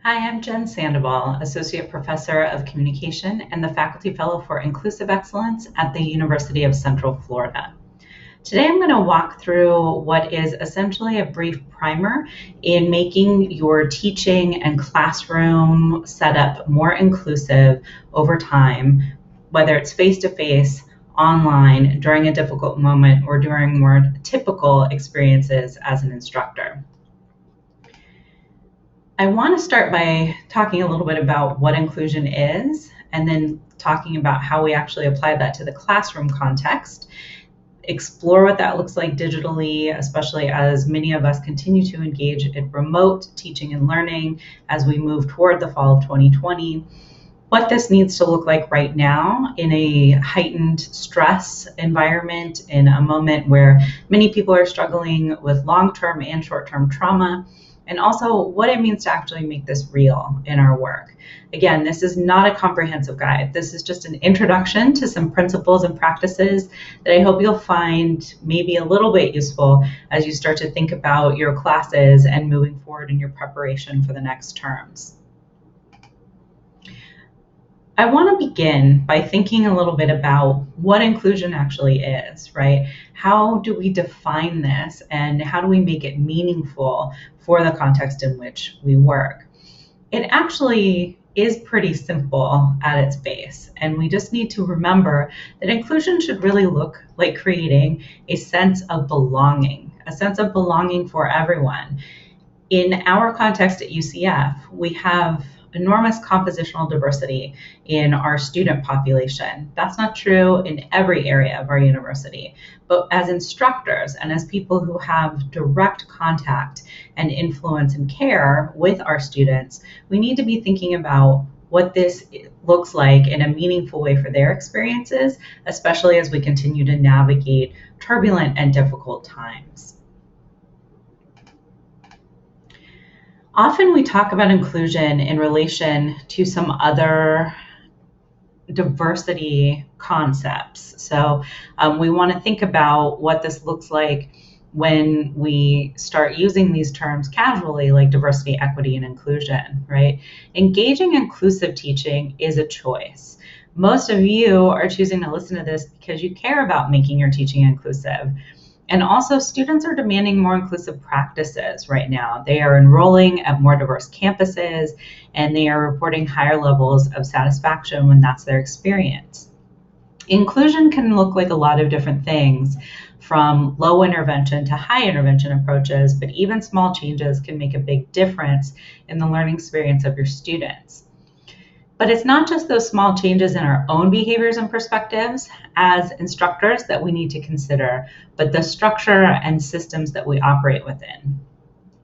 Hi, I'm Jen Sandoval, Associate Professor of Communication and the Faculty Fellow for Inclusive Excellence at the University of Central Florida. Today I'm going to walk through what is essentially a brief primer in making your teaching and classroom setup more inclusive over time, whether it's face-to-face, online, during a difficult moment, or during more typical experiences as an instructor. I want to start by talking a little bit about what inclusion is, and then talking about how we actually apply that to the classroom context, explore what that looks like digitally, especially as many of us continue to engage in remote teaching and learning as we move toward the fall of 2020, what this needs to look like right now in a heightened stress environment, in a moment where many people are struggling with long-term and short-term trauma, and also what it means to actually make this real in our work. Again, this is not a comprehensive guide. This is just an introduction to some principles and practices that I hope you'll find maybe a little bit useful as you start to think about your classes and moving forward in your preparation for the next terms. I want to begin by thinking a little bit about what inclusion actually is, right? How do we define this and how do we make it meaningful for the context in which we work? It actually is pretty simple at its base, and we just need to remember that inclusion should really look like creating a sense of belonging for everyone. In our context at UCF, we have enormous compositional diversity in our student population. That's not true in every area of our university, but as instructors and as people who have direct contact and influence and care with our students, we need to be thinking about what this looks like in a meaningful way for their experiences, especially as we continue to navigate turbulent and difficult times. Often we talk about inclusion in relation to some other diversity concepts. So we want to think about what this looks like when we start using these terms casually, like diversity, equity, and inclusion, right? Engaging inclusive teaching is a choice. Most of you are choosing to listen to this because you care about making your teaching inclusive. And also, students are demanding more inclusive practices right now. They are enrolling at more diverse campuses, and they are reporting higher levels of satisfaction when that's their experience. Inclusion can look like a lot of different things, from low intervention to high intervention approaches, but even small changes can make a big difference in the learning experience of your students. But it's not just those small changes in our own behaviors and perspectives as instructors that we need to consider, but the structure and systems that we operate within.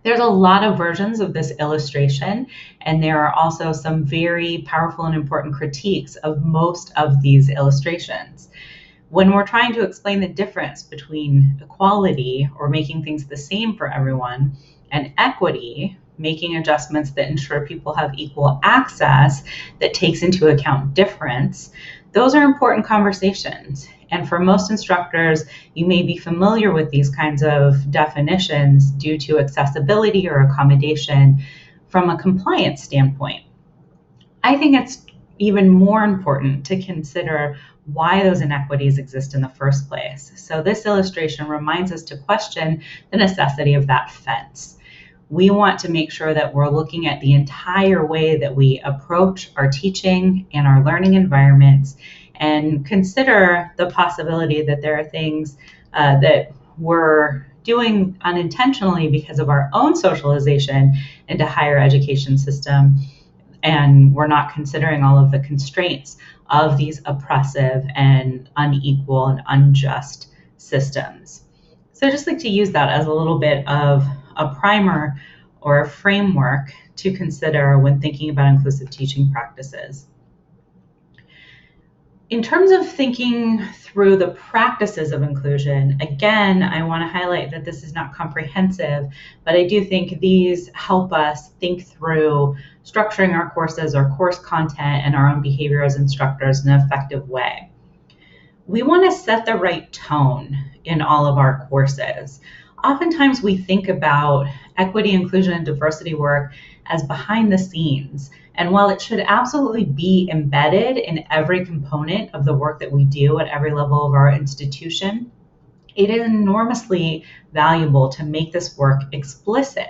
There's a lot of versions of this illustration, and there are also some very powerful and important critiques of most of these illustrations. When we're trying to explain the difference between equality, or making things the same for everyone, and equity, making adjustments that ensure people have equal access that takes into account difference, those are important conversations. And for most instructors, you may be familiar with these kinds of definitions due to accessibility or accommodation from a compliance standpoint. I think it's even more important to consider why those inequities exist in the first place. So this illustration reminds us to question the necessity of that fence. We want to make sure that we're looking at the entire way that we approach our teaching and our learning environments, and consider the possibility that there are things that we're doing unintentionally because of our own socialization into higher education system, and we're not considering all of the constraints of these oppressive and unequal and unjust systems. So I just like to use that as a little bit of a primer or a framework to consider when thinking about inclusive teaching practices. In terms of thinking through the practices of inclusion, again, I want to highlight that this is not comprehensive, but I do think these help us think through structuring our courses, our course content, and our own behavior as instructors in an effective way. We want to set the right tone in all of our courses. Oftentimes we think about equity, inclusion, and diversity work as behind the scenes. And while it should absolutely be embedded in every component of the work that we do at every level of our institution, it is enormously valuable to make this work explicit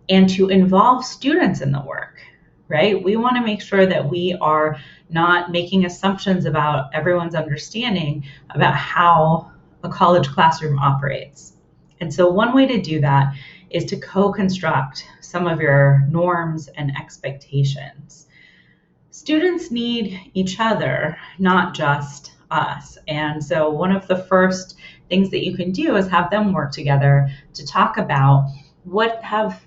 and to involve students in the work, right? We want to make sure that we are not making assumptions about everyone's understanding about how a college classroom operates. And so one way to do that is to co-construct some of your norms and expectations. Students need each other, not just us. And so one of the first things that you can do is have them work together to talk about what have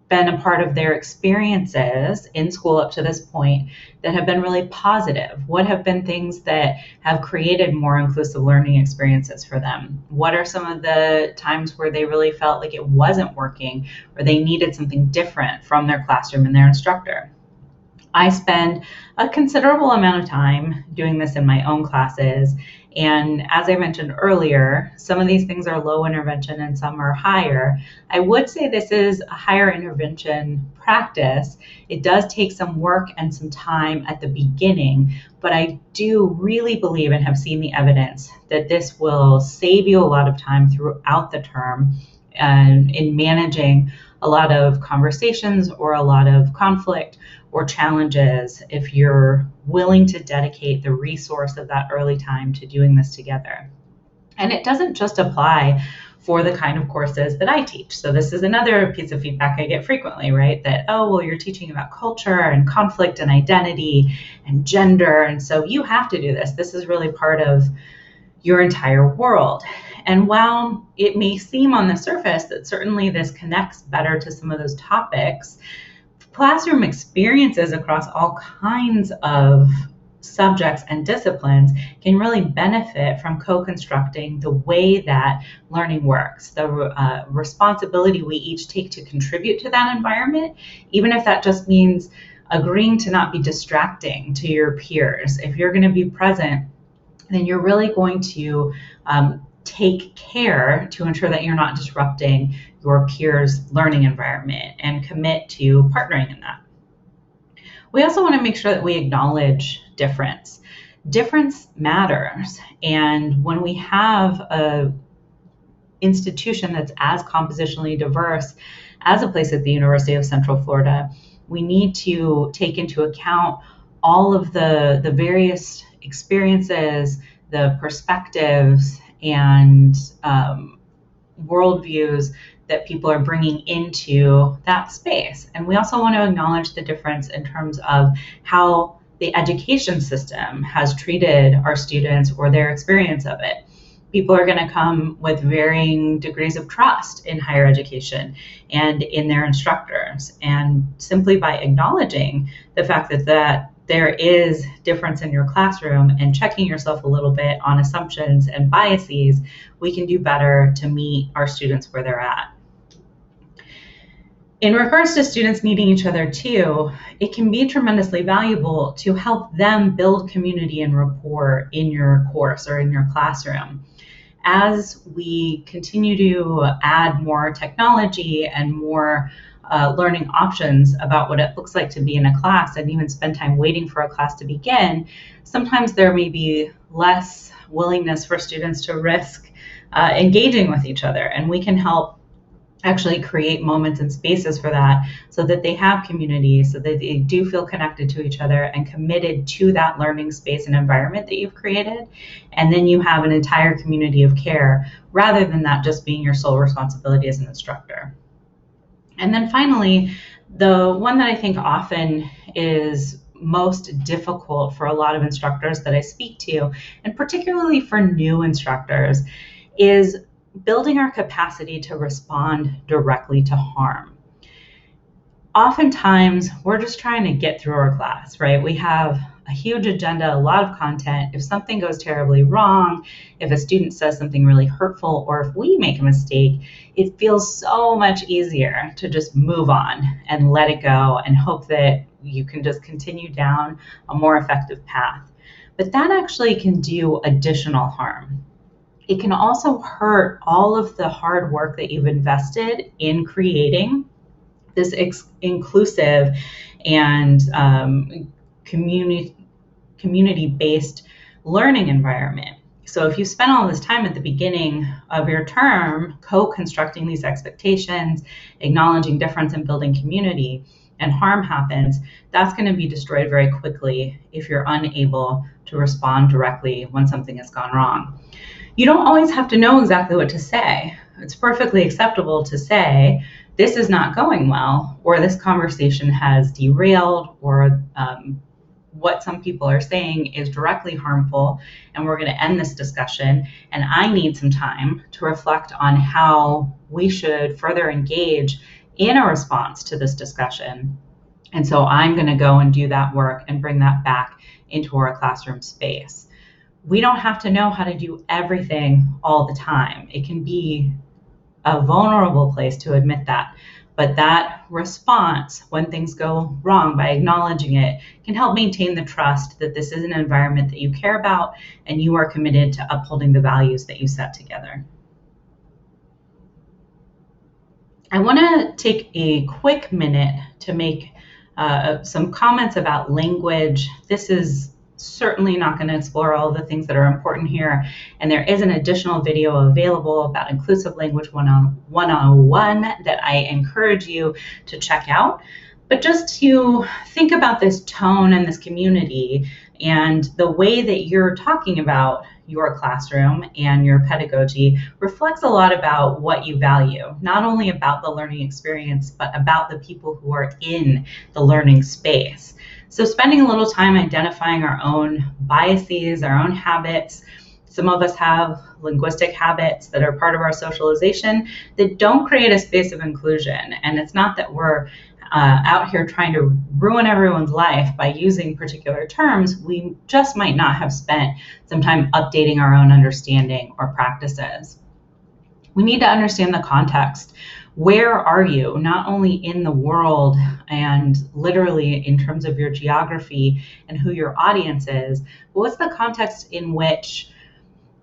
been a part of their experiences in school up to this point that have been really positive? What have been things that have created more inclusive learning experiences for them? What are some of the times where they really felt like it wasn't working or they needed something different from their classroom and their instructor? I spend a considerable amount of time doing this in my own classes. And as I mentioned earlier, some of these things are low intervention and some are higher. I would say this is a higher intervention practice. It does take some work and some time at the beginning, but I do really believe and have seen the evidence that this will save you a lot of time throughout the term in managing a lot of conversations or a lot of conflict or challenges if you're willing to dedicate the resource of that early time to doing this together. And it doesn't just apply for the kind of courses that I teach. So this is another piece of feedback I get frequently, right? That, oh, well, you're teaching about culture and conflict and identity and gender, and so you have to do this. This is really part of your entire world. And while it may seem on the surface that certainly this connects better to some of those topics, classroom experiences across all kinds of subjects and disciplines can really benefit from co-constructing the way that learning works, the responsibility we each take to contribute to that environment, even if that just means agreeing to not be distracting to your peers. If you're going to be present, then you're really going to take care to ensure that you're not disrupting your peers' learning environment and commit to partnering in that. We also want to make sure that we acknowledge difference. Difference matters. And when we have an institution that's as compositionally diverse as a place at the University of Central Florida, we need to take into account all of the various experiences, the perspectives, and worldviews that people are bringing into that space. And we also want to acknowledge the difference in terms of how the education system has treated our students or their experience of it. People are going to come with varying degrees of trust in higher education and in their instructors. And simply by acknowledging the fact that there is difference in your classroom and checking yourself a little bit on assumptions and biases, we can do better to meet our students where they're at. In regards to students needing each other too, it can be tremendously valuable to help them build community and rapport in your course or in your classroom. As we continue to add more technology and more learning options about what it looks like to be in a class and even spend time waiting for a class to begin, sometimes there may be less willingness for students to risk engaging with each other. And we can help actually create moments and spaces for that so that they have community, so that they do feel connected to each other and committed to that learning space and environment that you've created. And then you have an entire community of care rather than that just being your sole responsibility as an instructor. And then finally, the one that I think often is most difficult for a lot of instructors that I speak to, and particularly for new instructors, is building our capacity to respond directly to harm. Oftentimes, we're just trying to get through our class, right? We have a huge agenda, a lot of content. If something goes terribly wrong, if a student says something really hurtful, or if we make a mistake, it feels so much easier to just move on and let it go and hope that you can just continue down a more effective path. But that actually can do additional harm. It can also hurt all of the hard work that you've invested in creating this inclusive and community-based learning environment. So if you spend all this time at the beginning of your term co-constructing these expectations, acknowledging difference and building community, and harm happens, that's going to be destroyed very quickly if you're unable to respond directly when something has gone wrong. You don't always have to know exactly what to say. It's perfectly acceptable to say, this is not going well, or this conversation has derailed, or what some people are saying is directly harmful, and we're going to end this discussion, and I need some time to reflect on how we should further engage in a response to this discussion. And so I'm going to go and do that work and bring that back into our classroom space. We don't have to know how to do everything all the time. It can be a vulnerable place to admit that. But that response, when things go wrong, by acknowledging it, can help maintain the trust that this is an environment that you care about and you are committed to upholding the values that you set together. I want to take a quick minute to make some comments about language. This is certainly not going to explore all the things that are important here, and there is an additional video available about inclusive language 101 that I encourage you to check out. But just to think about this tone and this community and the way that you're talking about your classroom and your pedagogy reflects a lot about what you value, not only about the learning experience, but about the people who are in the learning space. So spending a little time identifying our own biases, our own habits. Some of us have linguistic habits that are part of our socialization that don't create a space of inclusion. And it's not that we're out here trying to ruin everyone's life by using particular terms. We just might not have spent some time updating our own understanding or practices. We need to understand the context. Where are you, not only in the world and literally in terms of your geography and who your audience is, but what's the context in which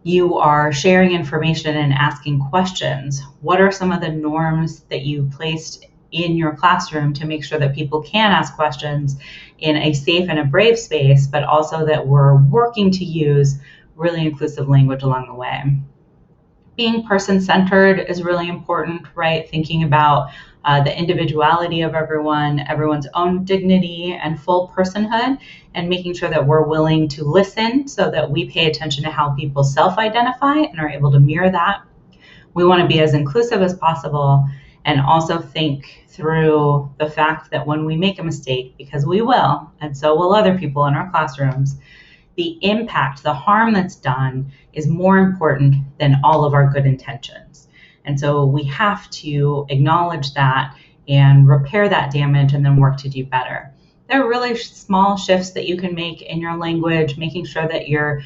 you are sharing information and asking questions? What are some of the norms that you've placed in your classroom to make sure that people can ask questions in a safe and a brave space, but also that we're working to use really inclusive language along the way? Being person-centered is really important, right? Thinking about the individuality of everyone, everyone's own dignity and full personhood, and making sure that we're willing to listen so that we pay attention to how people self-identify and are able to mirror that. We want to be as inclusive as possible and also think through the fact that when we make a mistake, because we will, and so will other people in our classrooms, the impact, the harm that's done is more important than all of our good intentions. And so we have to acknowledge that and repair that damage and then work to do better. There are really small shifts that you can make in your language, making sure that you're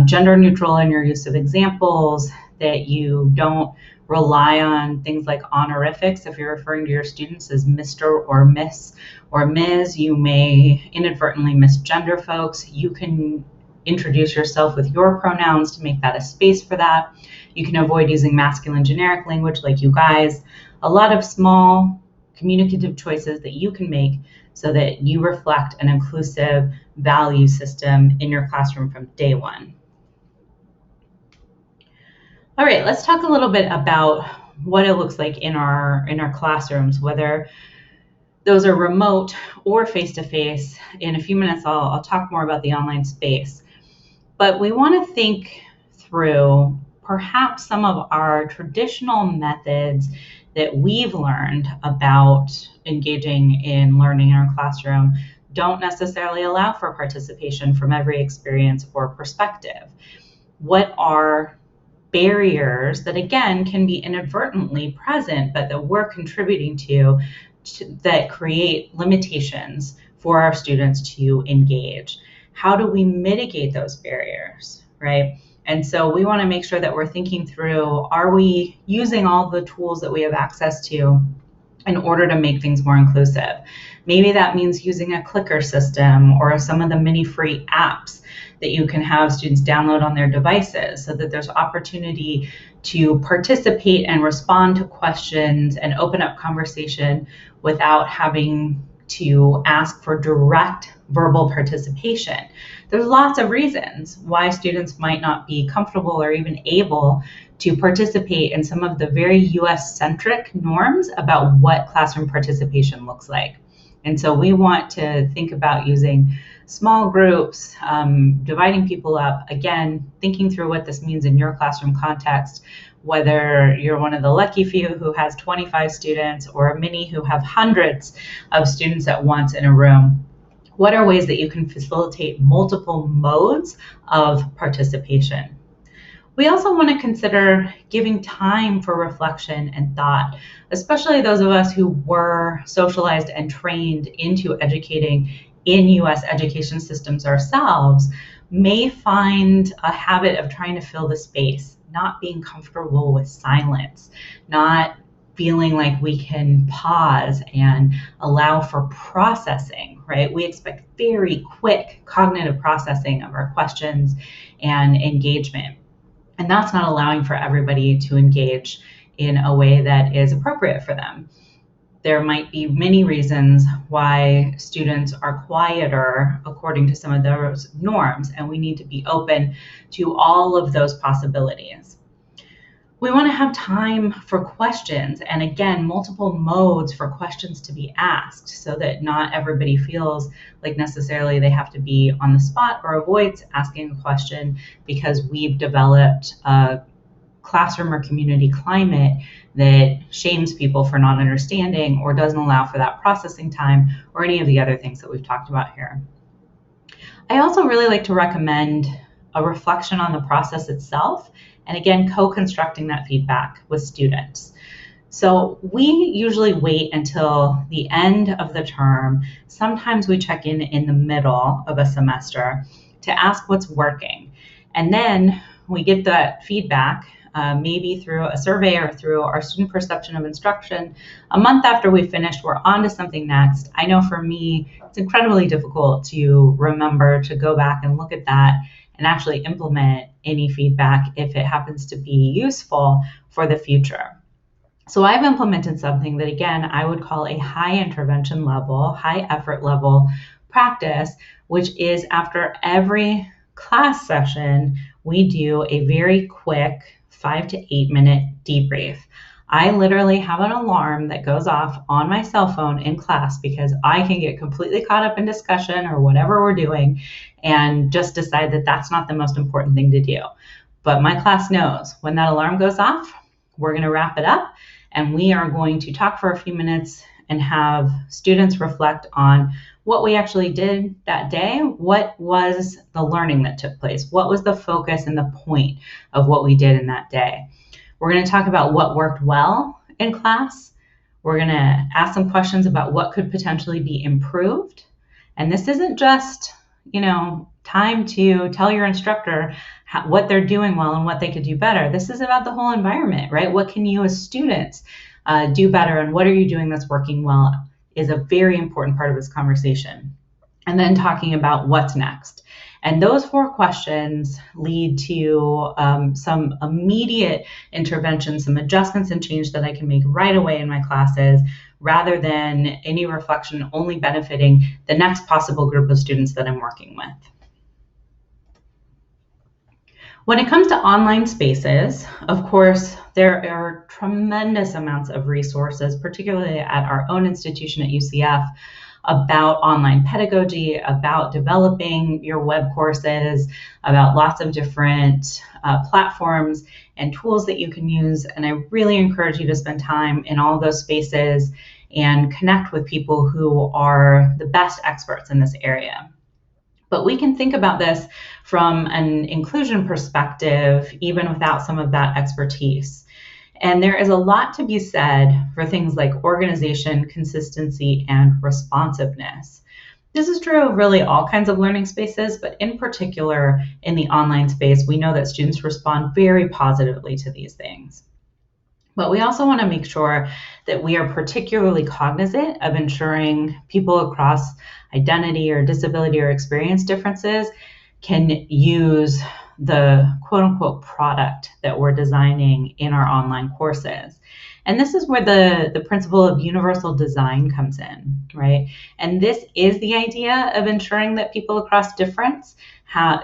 gender neutral in your use of examples, that you don't rely on things like honorifics. If you're referring to your students as Mr. or Miss or Ms., you may inadvertently misgender folks. You can introduce yourself with your pronouns to make that a space for that. You can avoid using masculine generic language like you guys. A lot of small communicative choices that you can make so that you reflect an inclusive value system in your classroom from day one. All right, let's talk a little bit about what it looks like in our classrooms, whether those are remote or face-to-face. In a few minutes, I'll talk more about the online space. But we want to think through perhaps some of our traditional methods that we've learned about engaging in learning in our classroom don't necessarily allow for participation from every experience or perspective. What are barriers that, again, can be inadvertently present, but that we're contributing to that create limitations for our students to engage? How do we mitigate those barriers, right? And so we want to make sure that we're thinking through, are we using all the tools that we have access to in order to make things more inclusive? Maybe that means using a clicker system or some of the mini free apps that you can have students download on their devices so that there's opportunity to participate and respond to questions and open up conversation without having to ask for direct verbal participation. There's lots of reasons why students might not be comfortable or even able to participate in some of the very US-centric norms about what classroom participation looks like. And so we want to think about using small groups, dividing people up, again, thinking through what this means in your classroom context, whether you're one of the lucky few who has 25 students or many who have hundreds of students at once in a room. What are ways that you can facilitate multiple modes of participation? We also want to consider giving time for reflection and thought, especially those of us who were socialized and trained into educating in US education systems ourselves may find a habit of trying to fill the space, not being comfortable with silence, not feeling like we can pause and allow for processing, right? We expect very quick cognitive processing of our questions and engagement. And that's not allowing for everybody to engage in a way that is appropriate for them. There might be many reasons why students are quieter according to some of those norms, and we need to be open to all of those possibilities. We want to have time for questions, and again, multiple modes for questions to be asked so that not everybody feels like necessarily they have to be on the spot or avoids asking a question because we've developed a classroom or community climate that shames people for not understanding or doesn't allow for that processing time or any of the other things that we've talked about here. I also really like to recommend a reflection on the process itself, and again, co-constructing that feedback with students. So we usually wait until the end of the term. Sometimes we check in the middle of a semester to ask what's working. And then we get that feedback, maybe through a survey or through our student perception of instruction. A month after we finished, we're on to something next. I know for me, it's incredibly difficult to remember to go back and look at that and actually implement any feedback if it happens to be useful for the future. So I've implemented something that, again, I would call a high intervention level, high effort level practice, which is after every class session, we do a very quick 5 to 8 minute debrief. I literally have an alarm that goes off on my cell phone in class because I can get completely caught up in discussion or whatever we're doing and just decide that that's not the most important thing to do. But my class knows when that alarm goes off, we're going to wrap it up and we are going to talk for a few minutes and have students reflect on what we actually did that day. What was the learning that took place? What was the focus and the point of what we did in that day? We're going to talk about what worked well in class. We're going to ask some questions about what could potentially be improved. And this isn't just, time to tell your instructor what they're doing well and what they could do better. This is about the whole environment, right? What can you as students do better, and what are you doing that's working well is a very important part of this conversation. And then talking about what's next. And those 4 questions lead to some immediate intervention, some adjustments and change that I can make right away in my classes, rather than any reflection only benefiting the next possible group of students that I'm working with. When it comes to online spaces, of course, there are tremendous amounts of resources, particularly at our own institution at UCF, about online pedagogy, about developing your web courses, about lots of different platforms and tools that you can use. And I really encourage you to spend time in all those spaces and connect with people who are the best experts in this area. But we can think about this from an inclusion perspective, even without some of that expertise. And there is a lot to be said for things like organization, consistency, and responsiveness. This is true of really all kinds of learning spaces, but in particular in the online space, we know that students respond very positively to these things. But we also want to make sure that we are particularly cognizant of ensuring people across identity or disability or experience differences can use the quote unquote product that we're designing in our online courses. And this is where the principle of universal design comes in, right? And this is the idea of ensuring that people across difference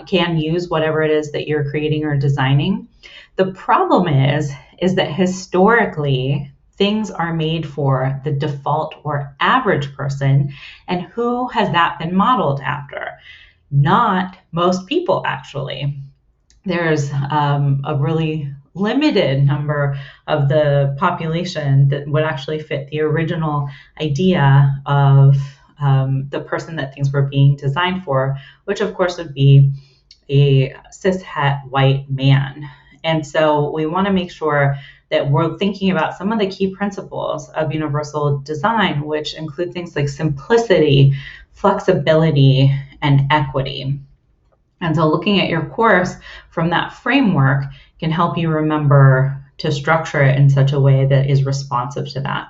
can use whatever it is that you're creating or designing. The problem is that historically, things are made for the default or average person. And who has that been modeled after? Not most people, actually. There's a really limited number of the population that would actually fit the original idea of the person that things were being designed for, which of course would be a cishet white man. And so we want to make sure that we're thinking about some of the key principles of universal design, which include things like simplicity, flexibility, and equity. And so looking at your course from that framework can help you remember to structure it in such a way that is responsive to that.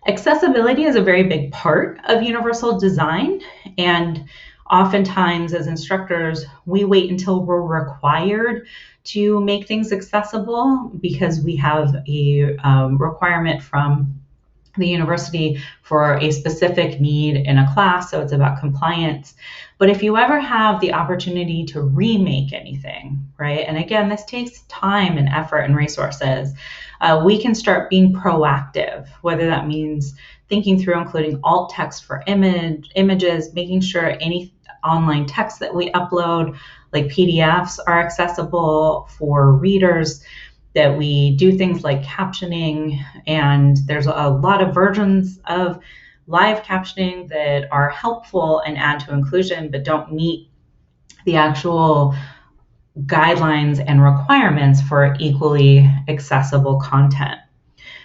Accessibility is a very big part of universal design, and oftentimes as instructors, we wait until we're required to make things accessible because we have a requirement from the university for a specific need in a class, so it's about compliance. But if you ever have the opportunity to remake anything, right, and again, this takes time and effort and resources, we can start being proactive, whether that means thinking through including alt text for images, making sure any online text that we upload, like PDFs, are accessible for readers, that we do things like captioning, and there's a lot of versions of live captioning that are helpful and add to inclusion but don't meet the actual guidelines and requirements for equally accessible content.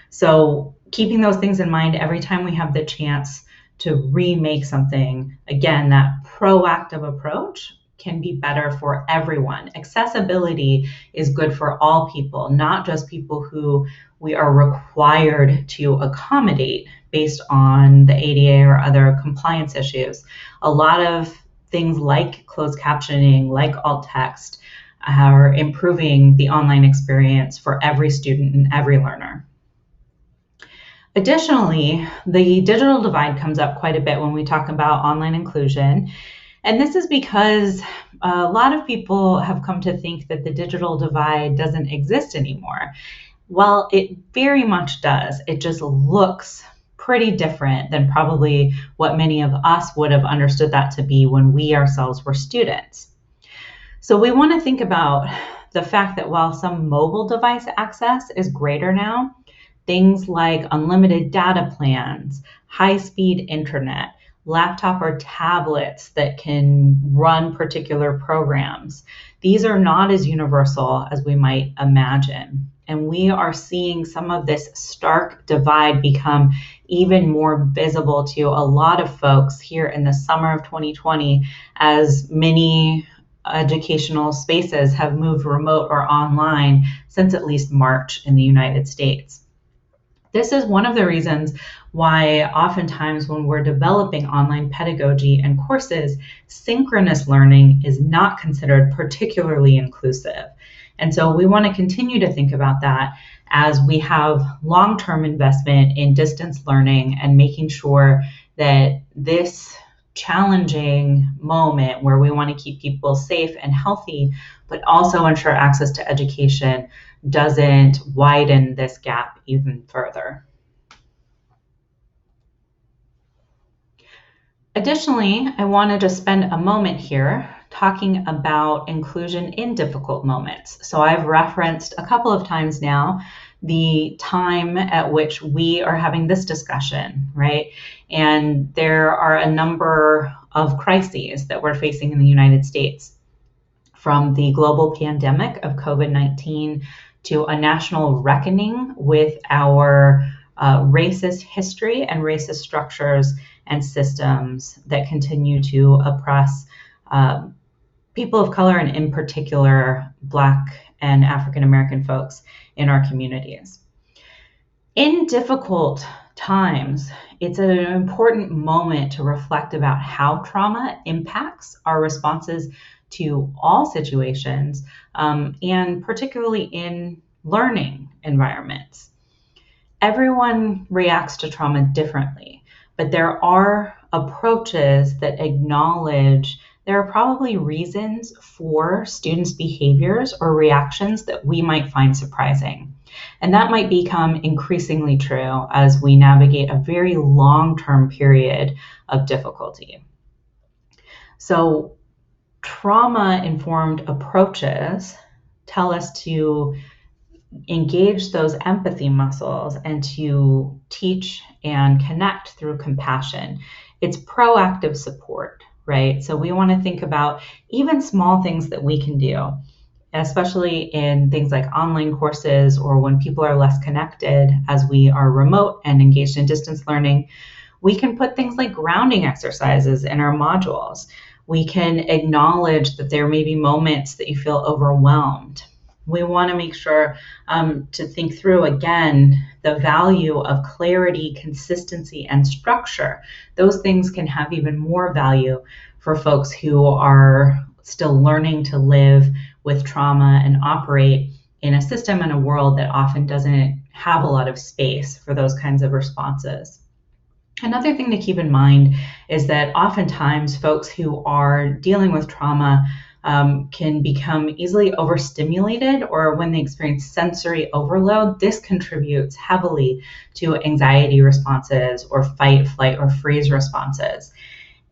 So keeping those things in mind every time we have the chance to remake something, again, that proactive approach can be better for everyone. Accessibility is good for all people, not just people who we are required to accommodate based on the ADA or other compliance issues. A lot of things like closed captioning, like alt text, are improving the online experience for every student and every learner. Additionally, the digital divide comes up quite a bit when we talk about online inclusion. And this is because a lot of people have come to think that the digital divide doesn't exist anymore. Well, it very much does. It just looks pretty different than probably what many of us would have understood that to be when we ourselves were students. So we want to think about the fact that while some mobile device access is greater now, things like unlimited data plans, high-speed internet, laptop or tablets that can run particular programs, these are not as universal as we might imagine. And we are seeing some of this stark divide become even more visible to a lot of folks here in the summer of 2020 as many educational spaces have moved remote or online since at least March in the United States. This is one of the reasons why oftentimes when we're developing online pedagogy and courses, synchronous learning is not considered particularly inclusive. And so we want to continue to think about that as we have long-term investment in distance learning and making sure that this challenging moment where we want to keep people safe and healthy, but also ensure access to education doesn't widen this gap even further. Additionally, I wanted to spend a moment here talking about inclusion in difficult moments. So I've referenced a couple of times now the time at which we are having this discussion, right? And there are a number of crises that we're facing in the United States, from the global pandemic of COVID-19 to a national reckoning with our racist history and racist structures and systems that continue to oppress people of color, and in particular, Black and African American folks in our communities. In difficult times, it's an important moment to reflect about how trauma impacts our responses to all situations, and particularly in learning environments. Everyone reacts to trauma differently, but there are approaches that acknowledge there are probably reasons for students' behaviors or reactions that we might find surprising. And that might become increasingly true as we navigate a very long-term period of difficulty. So, trauma-informed approaches tell us to engage those empathy muscles and to teach and connect through compassion. It's proactive support, right? So we want to think about even small things that we can do, especially in things like online courses or when people are less connected as we are remote and engaged in distance learning. We can put things like grounding exercises in our modules. We can acknowledge that there may be moments that you feel overwhelmed. We want to make sure to think through again the value of clarity, consistency, and structure. Those things can have even more value for folks who are still learning to live with trauma and operate in a system and a world that often doesn't have a lot of space for those kinds of responses. Another thing to keep in mind is that oftentimes folks who are dealing with trauma can become easily overstimulated, or when they experience sensory overload, this contributes heavily to anxiety responses or fight, flight, or freeze responses.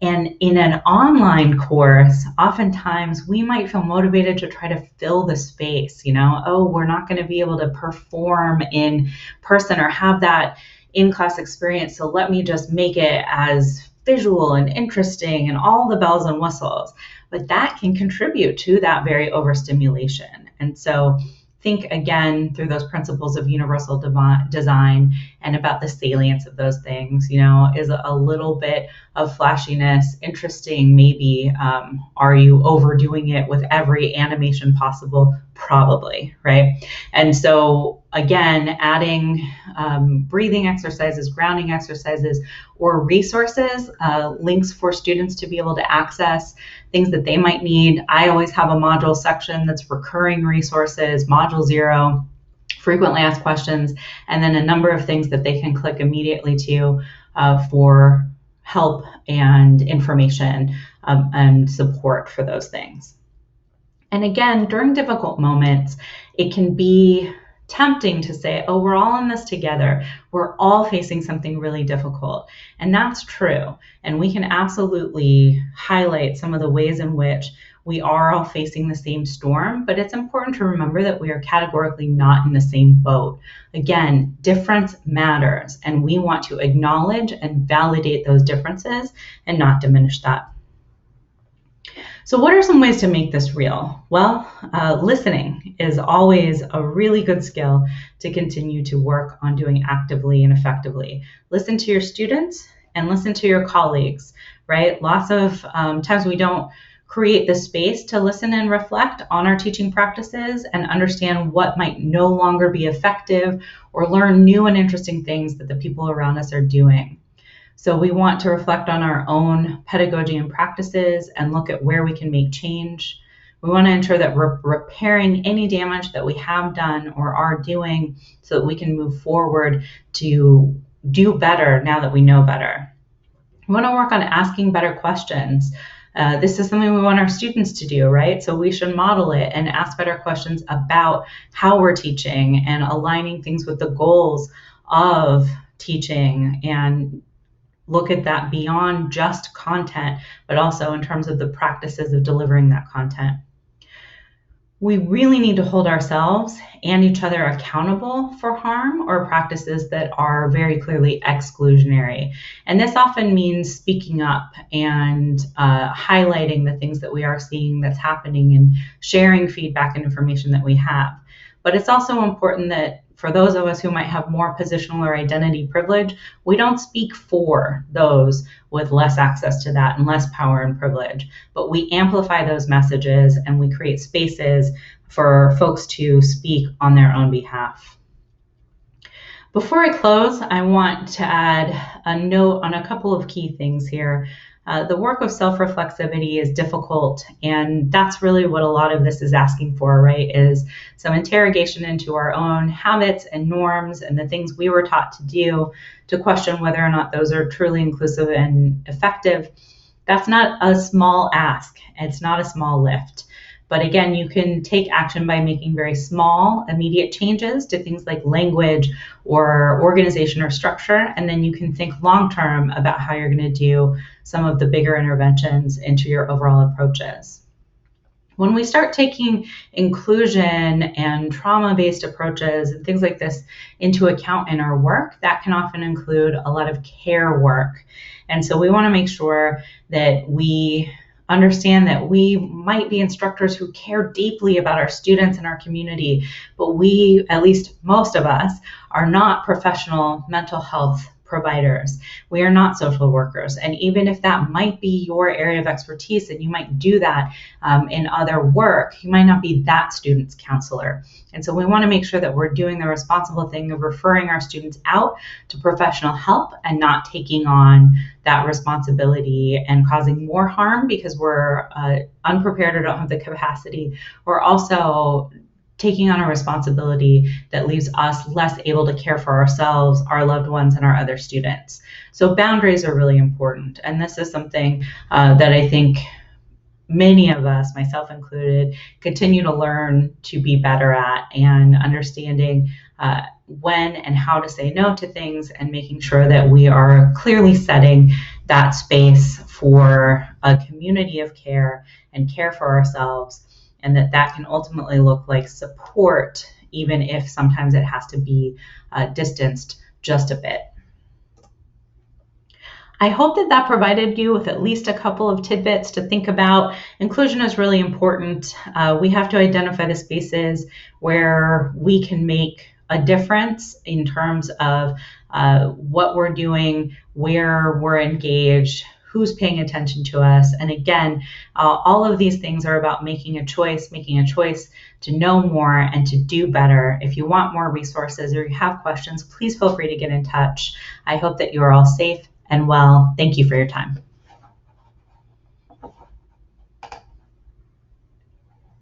And in an online course, oftentimes we might feel motivated to try to fill the space, oh, we're not going to be able to perform in person or have that in-class experience, so let me just make it as visual and interesting and all the bells and whistles. But that can contribute to that very overstimulation. And so think again through those principles of universal design and about the salience of those things. Is a little bit of flashiness interesting? Maybe. Are you overdoing it with every animation possible? Probably, right? And so again, adding breathing exercises, grounding exercises, or resources, links for students to be able to access things that they might need. I always have a module section that's recurring resources, module 0, frequently asked questions, and then a number of things that they can click immediately to for help and information and support for those things. And again, during difficult moments, it can be tempting to say, oh, we're all in this together. We're all facing something really difficult. And that's true. And we can absolutely highlight some of the ways in which we are all facing the same storm, but it's important to remember that we are categorically not in the same boat. Again, difference matters, and we want to acknowledge and validate those differences and not diminish that. So what are some ways to make this real? Well, listening is always a really good skill to continue to work on doing actively and effectively. Listen to your students and listen to your colleagues, right? Lots of times we don't create the space to listen and reflect on our teaching practices and understand what might no longer be effective or learn new and interesting things that the people around us are doing. So we want to reflect on our own pedagogy and practices and look at where we can make change. We want to ensure that we're repairing any damage that we have done or are doing so that we can move forward to do better now that we know better. We want to work on asking better questions. This is something we want our students to do, right? So we should model it and ask better questions about how we're teaching and aligning things with the goals of teaching, and look at that beyond just content, but also in terms of the practices of delivering that content. We really need to hold ourselves and each other accountable for harm or practices that are very clearly exclusionary. And this often means speaking up and highlighting the things that we are seeing that's happening and sharing feedback and information that we have. But it's also important that for those of us who might have more positional or identity privilege, we don't speak for those with less access to that and less power and privilege, but we amplify those messages and we create spaces for folks to speak on their own behalf. Before I close, I want to add a note on a couple of key things here. The work of self-reflexivity is difficult, and that's really what a lot of this is asking for, right? Is some interrogation into our own habits and norms and the things we were taught to do to question whether or not those are truly inclusive and effective. That's not a small ask. It's not a small lift. But again, you can take action by making very small, immediate changes to things like language or organization or structure. And then you can think long term about how you're going to do some of the bigger interventions into your overall approaches. When we start taking inclusion and trauma-based approaches and things like this into account in our work, that can often include a lot of care work. And so we want to make sure that we understand that we might be instructors who care deeply about our students and our community, but we, at least most of us, are not professional mental health providers. We are not social workers. And even if that might be your area of expertise and you might do that in other work, you might not be that student's counselor. And so we want to make sure that we're doing the responsible thing of referring our students out to professional help and not taking on that responsibility and causing more harm because we're unprepared or don't have the capacity. We're also taking on a responsibility that leaves us less able to care for ourselves, our loved ones, and our other students. So boundaries are really important. And this is something that I think many of us, myself included, continue to learn to be better at, and understanding when and how to say no to things and making sure that we are clearly setting that space for a community of care and care for ourselves, and that can ultimately look like support, even if sometimes it has to be distanced just a bit. I hope that provided you with at least a couple of tidbits to think about. Inclusion is really important. We have to identify the spaces where we can make a difference in terms of what we're doing, where we're engaged, who's paying attention to us. And again, all of these things are about making a choice to know more and to do better. If you want more resources or you have questions, please feel free to get in touch. I hope that you are all safe and well. Thank you for your time.